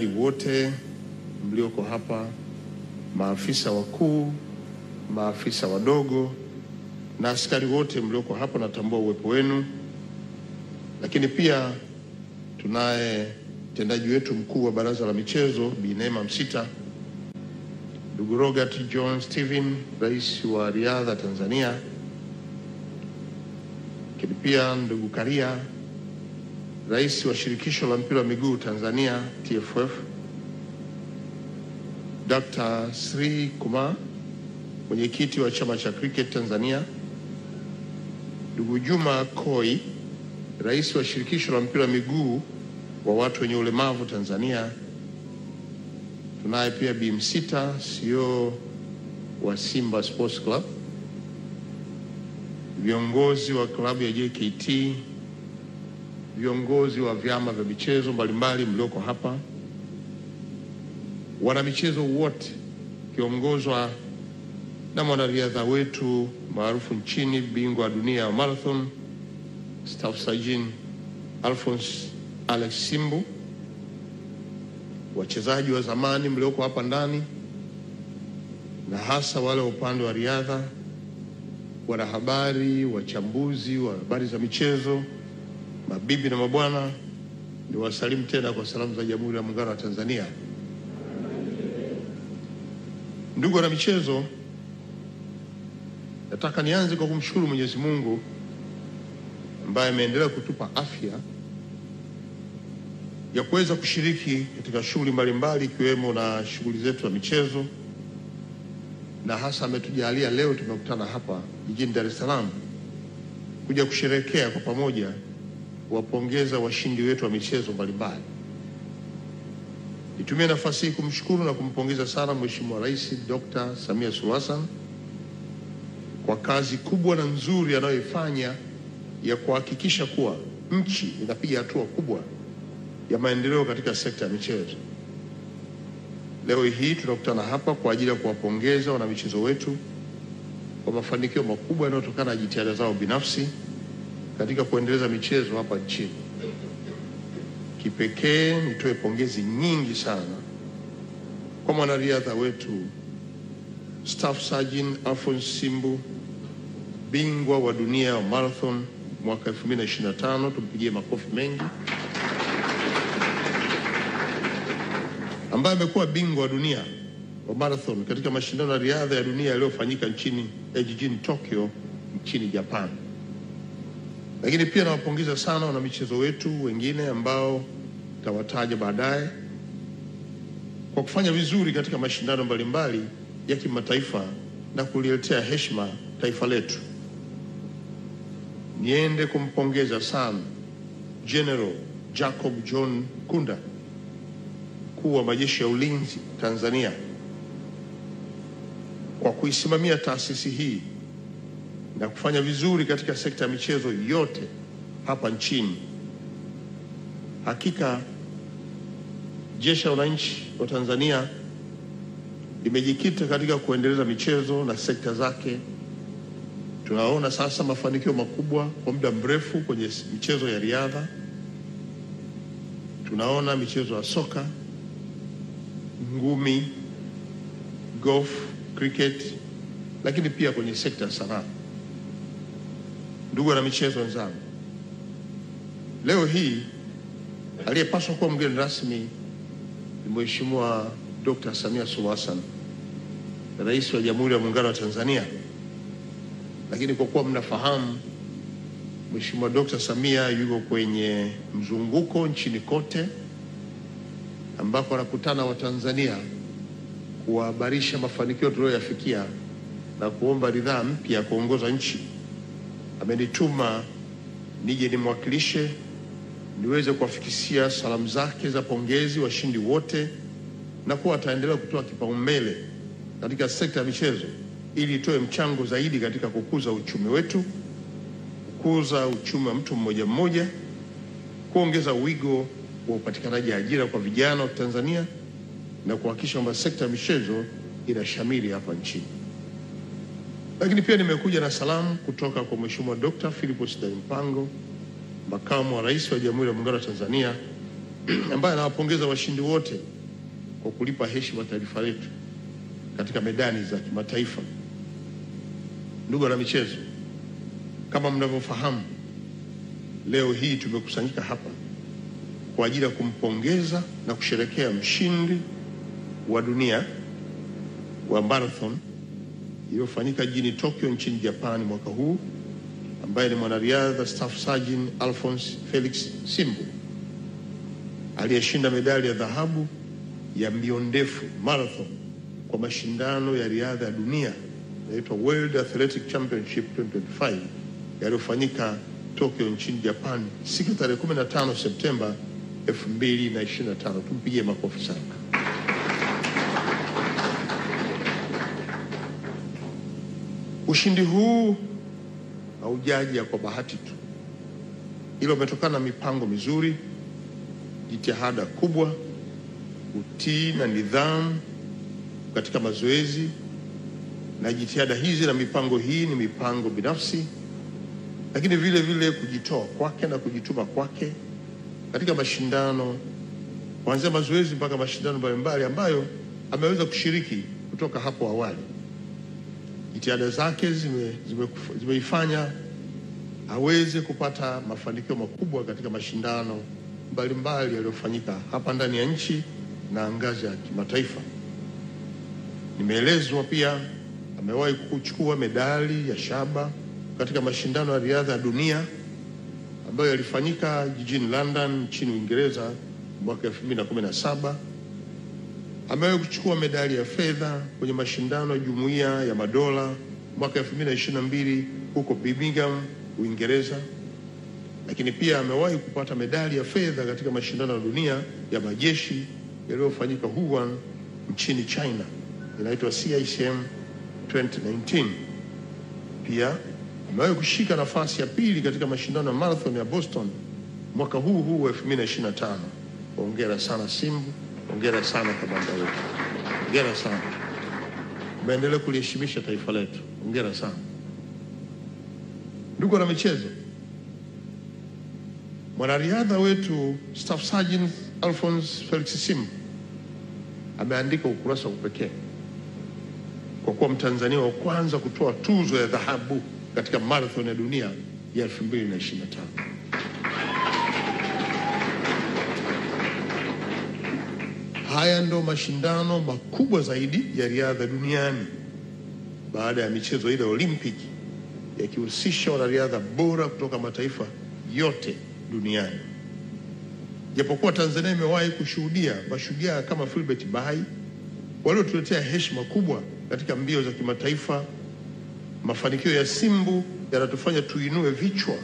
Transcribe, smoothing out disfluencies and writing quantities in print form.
wote mlioko hapa, maafisa wakuu, maafisa wadogo na askari wote mlioko hapa, natambua uwepo wenu. Lakini pia tunaye mtendaji wetu mkuu wa Baraza la Michezo Bi Neema Msita, ndugu Robert John Steven, rais wa riadha Tanzania, lakini pia ndugu Karia, rais wa shirikisho la mpira wa miguu Tanzania TFF, Dr. Sri Kumar, mwenyekiti wa chama cha cricket Tanzania, ndugu Juma Koi, rais wa shirikisho la mpira wa miguu wa watu wenye ulemavu Tanzania. Tunaye pia Bi Msita, CEO wa Simba Sports Club, viongozi wa klabu ya JKT, viongozi wa vyama vya michezo mbalimbali mlioko hapa, wanamichezo wote kiongozwa na mwanariadha wetu maarufu nchini, bingwa wa dunia wa marathon Staff Sergeant Alphonse Alex Simbu, wachezaji wa zamani mlioko hapa ndani na hasa wale wa upande wa riadha, wanahabari, wachambuzi wa habari za michezo, mabibi na mabwana, ni wasalimu tena kwa salamu za Jamhuri ya Muungano wa Tanzania. Ndugu wana michezo, nataka nianze kwa kumshukuru Mwenyezi Mungu ambaye ameendelea kutupa afya ya kuweza kushiriki katika shughuli mbalimbali ikiwemo na shughuli zetu za michezo, na hasa ametujalia leo tumekutana hapa jijini Dar es Salaam kuja kusherehekea kwa pamoja kuwapongeza washindi wetu wa michezo mbalimbali. Nitumie nafasi hii kumshukuru na kumpongeza sana Mheshimiwa Rais Dr. Samia Suluhu Hassan kwa kazi kubwa na nzuri anayoifanya ya kuhakikisha kuwa nchi inapiga hatua kubwa ya maendeleo katika sekta ya michezo. Leo hii tunakutana hapa kwa ajili ya kuwapongeza wanamichezo wetu kwa mafanikio makubwa yanayotokana na jitihada zao binafsi katika kuendeleza michezo hapa nchini. Kipekee nitoe pongezi nyingi sana kwa mwanariadha wetu Staff Sergeant Alphonse Simbu, bingwa wa dunia wa marathon mwaka 2025, tumpigie makofi mengi, ambaye amekuwa bingwa wa dunia wa marathon katika mashindano ya riadha ya dunia yaliyofanyika jijini Tokyo nchini Japan. Lakini pia nawapongeza sana wanamichezo wetu wengine ambao tawataja baadaye kwa kufanya vizuri katika mashindano mbalimbali ya kimataifa na kuliletea heshima taifa letu. Niende kumpongeza sana General Jacob John Kunda, mkuu wa majeshi ya ulinzi Tanzania, kwa kuisimamia taasisi hii na kufanya vizuri katika sekta ya michezo yote hapa nchini. Hakika Jeshi la Wananchi wa Tanzania limejikita katika kuendeleza michezo na sekta zake. Tunaona sasa mafanikio makubwa kwa muda mrefu kwenye michezo ya riadha. Tunaona michezo ya soka, ngumi, golf, cricket, lakini pia kwenye sekta ya sanaa. Ndugu na michezo wenzangu, leo hii aliyepaswa kuwa mgeni rasmi ni Mheshimiwa Dr. Samia Suluhu Hassan, Rais wa Jamhuri ya Muungano wa Tanzania. Lakini kwa kuwa mnafahamu Mheshimiwa Dr. Samia yuko kwenye mzunguko nchini kote ambako anakutana wa Tanzania kuhabarisha mafanikio tuliyoyafikia na kuomba ridhaa mpya kuongoza nchi, amenituma nije nimwakilishe niweze kuwafikishia salamu zake za pongezi washindi wote, na kuwa ataendelea kutoa kipaumbele katika sekta ya michezo ili itoe mchango zaidi katika kukuza uchumi wetu, kukuza uchumi wa mtu mmoja mmoja, kuongeza wigo wa upatikanaji ajira kwa vijana wa Tanzania na kuhakikisha kwamba sekta ya michezo inashamiri hapa nchini. Lakini pia nimekuja na salamu kutoka kwa Mheshimiwa Dr. Philip Sidai Mpango, Makamu wa Rais wa Jamhuri ya Muungano wa Tanzania, ambaye anawapongeza washindi wote kwa kulipa heshima taifa letu katika medani za kimataifa. Ndugu wana michezo, kama mnavyofahamu, leo hii tumekusanyika hapa kwa ajili ya kumpongeza na kusherehekea mshindi wa dunia wa marathon iliyofanyika jijini Tokyo nchini Japan mwaka huu, ambaye ni mwanariadha Staff Sergeant Alphonse Felix Simbu, aliyeshinda medali ya dhahabu ya mbio ndefu marathon kwa mashindano ya riadha ya dunia yanaitwa World Athletic Championship 2025 yaliyofanyika Tokyo nchini Japan siku tarehe 15 Septemba 2025. Tumpigie makofi sana. Ushindi huu haujaja kwa bahati tu. Hilo umetokana na mipango mizuri, jitihada kubwa, utii na nidhamu katika mazoezi, na jitihada hizi na mipango hii ni mipango binafsi, lakini vile vile kujitoa kwake na kujituma kwake katika mashindano, kuanzia mazoezi mpaka mashindano mbalimbali ambayo ameweza kushiriki kutoka hapo awali. Jitihada zake zimeifanya aweze kupata mafanikio makubwa katika mashindano mbalimbali yaliyofanyika hapa ndani ya nchi na ngazi ya kimataifa. Nimeelezwa pia amewahi kuchukua medali ya shaba katika mashindano ya riadha ya dunia ambayo yalifanyika jijini London nchini Uingereza mwaka 2017. Amewahi kuchukua medali ya fedha kwenye mashindano ya Jumuiya ya Madola mwaka 2022 huko Birmingham, Uingereza. Lakini pia amewahi kupata medali ya fedha katika mashindano ya dunia ya majeshi yaliyofanyika Wuhan nchini China, inaitwa CICM 2019. Pia amewahi kushika nafasi ya pili katika mashindano ya marathon ya Boston mwaka huu wa 2025. Hongera sana Simbu, hongera sana kamanda wetu, hongera sana. Umeendelea kuliheshimisha taifa letu, hongera sana. Ndugu wana michezo, mwanariadha wetu Staff Sergeant Alphonse Felix Simbu ameandika ukurasa wa pekee kwa kuwa Mtanzania wa kwanza kutoa tuzo ya dhahabu katika marathon ya dunia ya 2025. Haya ndo mashindano makubwa zaidi ya riadha duniani baada ya michezo ile Olimpiki, yakihusisha wanariadha bora kutoka mataifa yote duniani. Japokuwa Tanzania imewahi kushuhudia mashujaa kama Philbert Bayi waliotuletea heshima kubwa katika mbio za kimataifa, mafanikio ya Simbu yanatufanya tuinue vichwa